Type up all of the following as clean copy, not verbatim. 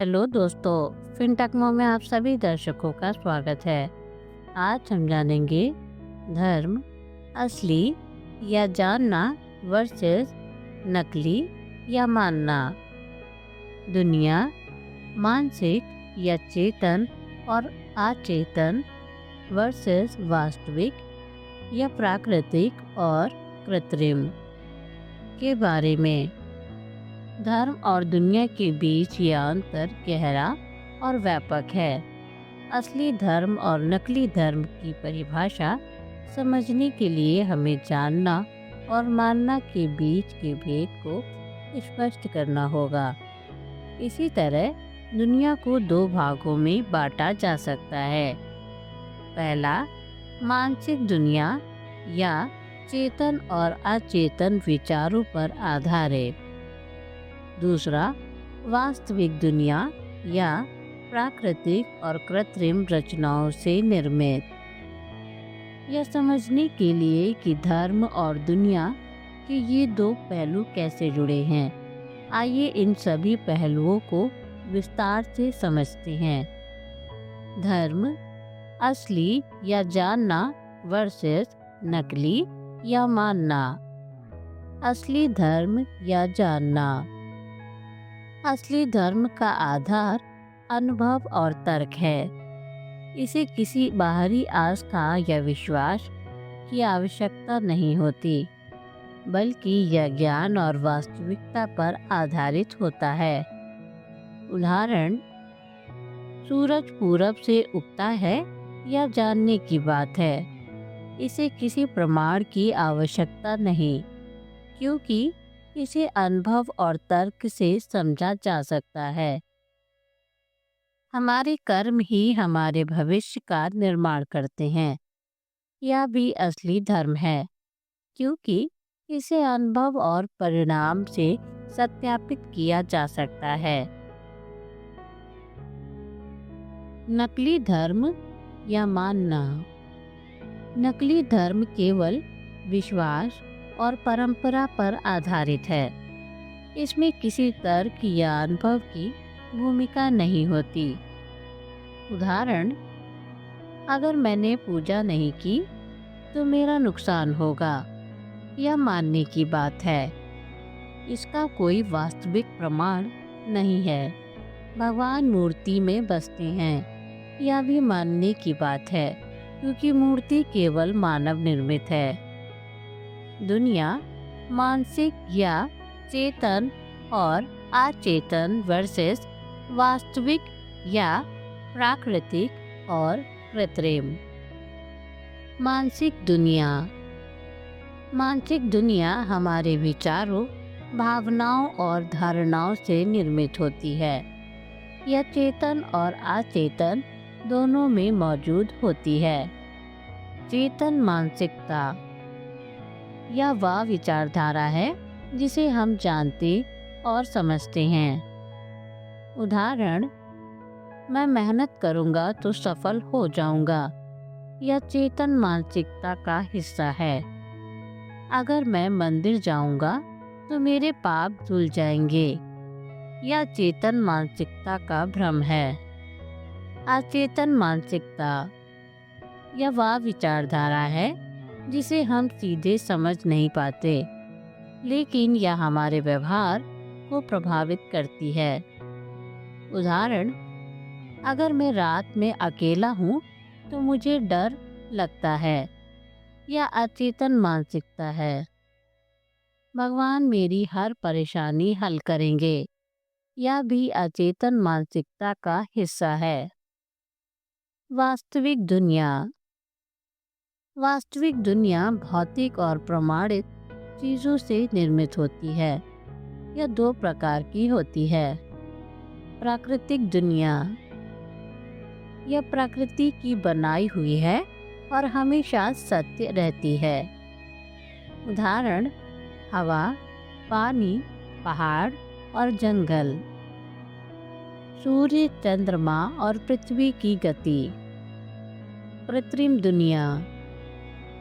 Hello दोस्तों, फिनटेक्नो में आप सभी दर्शकों का स्वागत है। आज हम जानेंगे धर्म असली या जानना वर्सेस नकली या मानना। दुनिया मानसिक या चेतन और अचेतन वर्सेस वास्तविक या प्राकृतिक और कृत्रिम के बारे में। धर्म और दुनिया के बीच यह अंतर गहरा और व्यापक है। असली धर्म और नकली धर्म की परिभाषा समझने के लिए हमें जानना और मानना के बीच के भेद को स्पष्ट करना होगा। इसी तरह दुनिया को दो भागों में बांटा जा सकता है। पहला, मानसिक दुनिया या चेतन और अचेतन विचारों पर आधारित। दूसरा, वास्तविक दुनिया या प्राकृतिक और कृत्रिम रचनाओं से निर्मित। यह समझने के लिए कि धर्म और दुनिया के ये दो पहलू कैसे जुड़े हैं, आइए इन सभी पहलुओं को विस्तार से समझते हैं। धर्म असली या जानना वर्सेस नकली या मानना। असली धर्म या जानना। असली धर्म का आधार अनुभव और तर्क है। इसे किसी बाहरी आस्था या विश्वास की आवश्यकता नहीं होती, बल्कि यह ज्ञान और वास्तविकता पर आधारित होता है। उदाहरण, सूरज पूरब से उगता है यह जानने की बात है। इसे किसी प्रमाण की आवश्यकता नहीं, क्योंकि इसे अनुभव और तर्क से समझा जा सकता है। हमारे कर्म ही हमारे भविष्य का निर्माण करते हैं। यह भी असली धर्म है, क्योंकि इसे अनुभव और परिणाम से सत्यापित किया जा सकता है। नकली धर्म या मानना। नकली धर्म केवल विश्वास और परंपरा पर आधारित है। इसमें किसी तर्क या अनुभव की भूमिका नहीं होती। उदाहरण, अगर मैंने पूजा नहीं की तो मेरा नुकसान होगा, यह मानने की बात है। इसका कोई वास्तविक प्रमाण नहीं है। भगवान मूर्ति में बसते हैं, यह भी मानने की बात है, क्योंकि मूर्ति केवल मानव निर्मित है। दुनिया मानसिक या चेतन और अचेतन वर्सेस वास्तविक या प्राकृतिक और कृत्रिम। मानसिक दुनिया। मानसिक दुनिया हमारे विचारों, भावनाओं और धारणाओं से निर्मित होती है। यह चेतन और अचेतन दोनों में मौजूद होती है। चेतन मानसिकता यह वह विचारधारा है जिसे हम जानते और समझते हैं। उदाहरण, मैं मेहनत करूंगा तो सफल हो जाऊंगा, यह चेतन मानसिकता का हिस्सा है। अगर मैं मंदिर जाऊंगा तो मेरे पाप धुल जाएंगे, यह चेतन मानसिकता का भ्रम है। अचेतन मानसिकता यह वह विचारधारा है जिसे हम सीधे समझ नहीं पाते, लेकिन यह हमारे व्यवहार को प्रभावित करती है। उदाहरण, अगर मैं रात में अकेला हूँ तो मुझे डर लगता है, यह अचेतन मानसिकता है। भगवान मेरी हर परेशानी हल करेंगे, यह भी अचेतन मानसिकता का हिस्सा है। वास्तविक दुनिया। वास्तविक दुनिया भौतिक और प्रमाणित चीज़ों से निर्मित होती है। यह दो प्रकार की होती है। प्राकृतिक दुनिया यह प्रकृति की बनाई हुई है और हमेशा सत्य रहती है। उदाहरण, हवा, पानी, पहाड़ और जंगल। सूर्य, चंद्रमा और पृथ्वी की गति। कृत्रिम दुनिया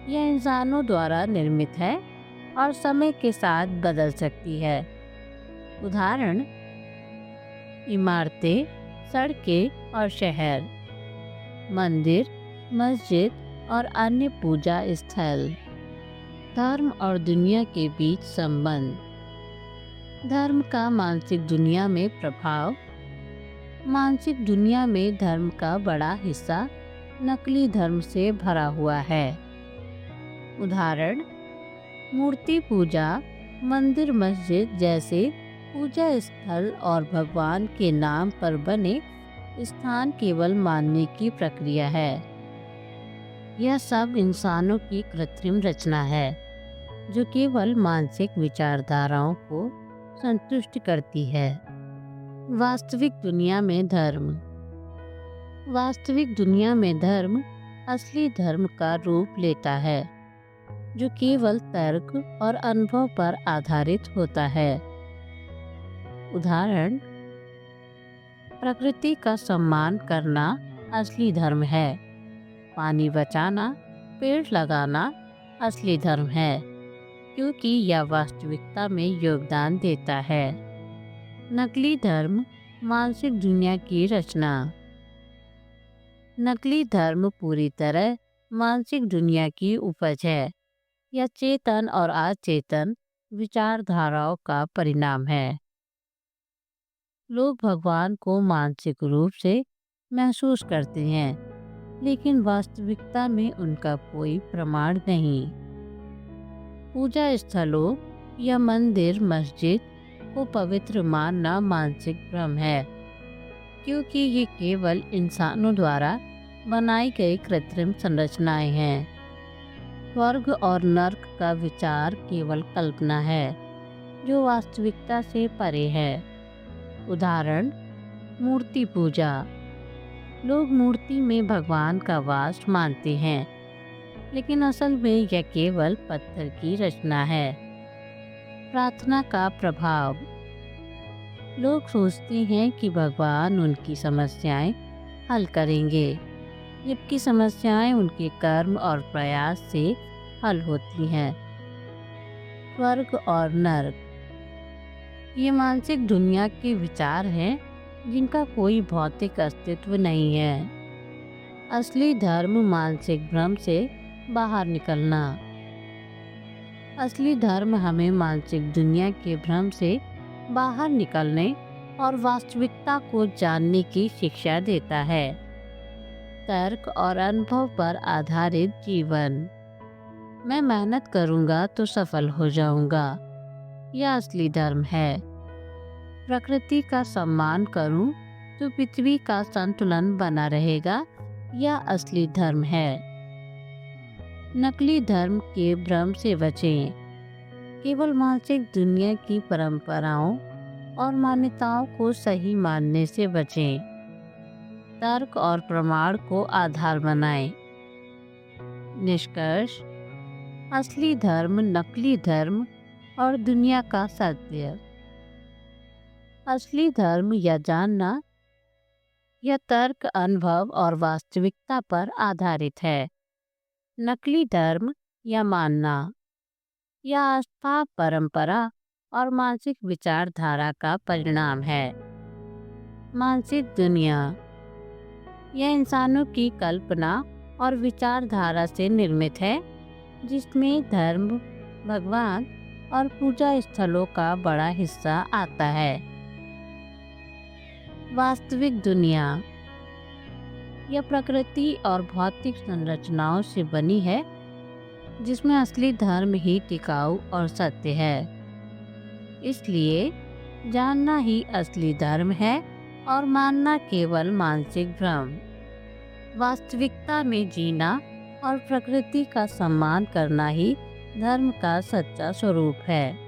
यह इंसानों द्वारा निर्मित है और समय के साथ बदल सकती है। उदाहरण, इमारतें, सड़कें और शहर, मंदिर, मस्जिद और अन्य पूजा स्थल। धर्म और दुनिया के बीच संबंध। धर्म का मानसिक दुनिया में प्रभाव। मानसिक दुनिया में धर्म का बड़ा हिस्सा नकली धर्म से भरा हुआ है। उदाहरण, मूर्ति पूजा, मंदिर मस्जिद जैसे पूजा स्थल और भगवान के नाम पर बने स्थान केवल मानने की प्रक्रिया है। यह सब इंसानों की कृत्रिम रचना है जो केवल मानसिक विचारधाराओं को संतुष्ट करती है। वास्तविक दुनिया में धर्म। वास्तविक दुनिया में धर्म असली धर्म का रूप लेता है जो केवल तर्क और अनुभव पर आधारित होता है। उदाहरण, प्रकृति का सम्मान करना असली धर्म है। पानी बचाना, पेड़ लगाना असली धर्म है क्योंकि यह वास्तविकता में योगदान देता है। नकली धर्म मानसिक दुनिया की रचना। नकली धर्म पूरी तरह मानसिक दुनिया की उपज है। यह चेतन और अचेतन विचारधाराओं का परिणाम है। लोग भगवान को मानसिक रूप से महसूस करते हैं, लेकिन वास्तविकता में उनका कोई प्रमाण नहीं। पूजा स्थलों या मंदिर मस्जिद को पवित्र मानना मानसिक भ्रम है क्योंकि ये केवल इंसानों द्वारा बनाई गई कृत्रिम संरचनाएं हैं। स्वर्ग और नर्क का विचार केवल कल्पना है जो वास्तविकता से परे है। उदाहरण, मूर्ति पूजा। लोग मूर्ति में भगवान का वास मानते हैं, लेकिन असल में यह केवल पत्थर की रचना है। प्रार्थना का प्रभाव। लोग सोचते हैं कि भगवान उनकी समस्याएं हल करेंगे, जबकि समस्याएं उनके कर्म और प्रयास से हल होती हैं। स्वर्ग और नर्क। ये मानसिक दुनिया के विचार हैं जिनका कोई भौतिक अस्तित्व नहीं है। असली धर्म मानसिक भ्रम से बाहर निकलना। असली धर्म हमें मानसिक दुनिया के भ्रम से बाहर निकलने और वास्तविकता को जानने की शिक्षा देता है। तर्क और अनुभव पर आधारित जीवन। मैं मेहनत करूंगा तो सफल हो जाऊंगा, यह असली धर्म है। प्रकृति का सम्मान करूं तो पृथ्वी का संतुलन बना रहेगा, यह असली धर्म है। नकली धर्म के भ्रम से बचें। केवल मानसिक दुनिया की परंपराओं और मान्यताओं को सही मानने से बचें। तर्क और प्रमाण को आधार बनाएं। निष्कर्ष, असली धर्म, नकली धर्म और दुनिया का सत्य। असली धर्म यह जानना, यह तर्क, अनुभव और वास्तविकता पर आधारित है। नकली धर्म यह मानना, यह आस्था, परंपरा और मानसिक विचारधारा का परिणाम है। मानसिक दुनिया यह इंसानों की कल्पना और विचारधारा से निर्मित है जिसमें धर्म, भगवान और पूजा स्थलों का बड़ा हिस्सा आता है। वास्तविक दुनिया यह प्रकृति और भौतिक संरचनाओं से बनी है जिसमें असली धर्म ही टिकाऊ और सत्य है। इसलिए जानना ही असली धर्म है और मानना केवल मानसिक भ्रम। वास्तविकता में जीना और प्रकृति का सम्मान करना ही धर्म का सच्चा स्वरूप है।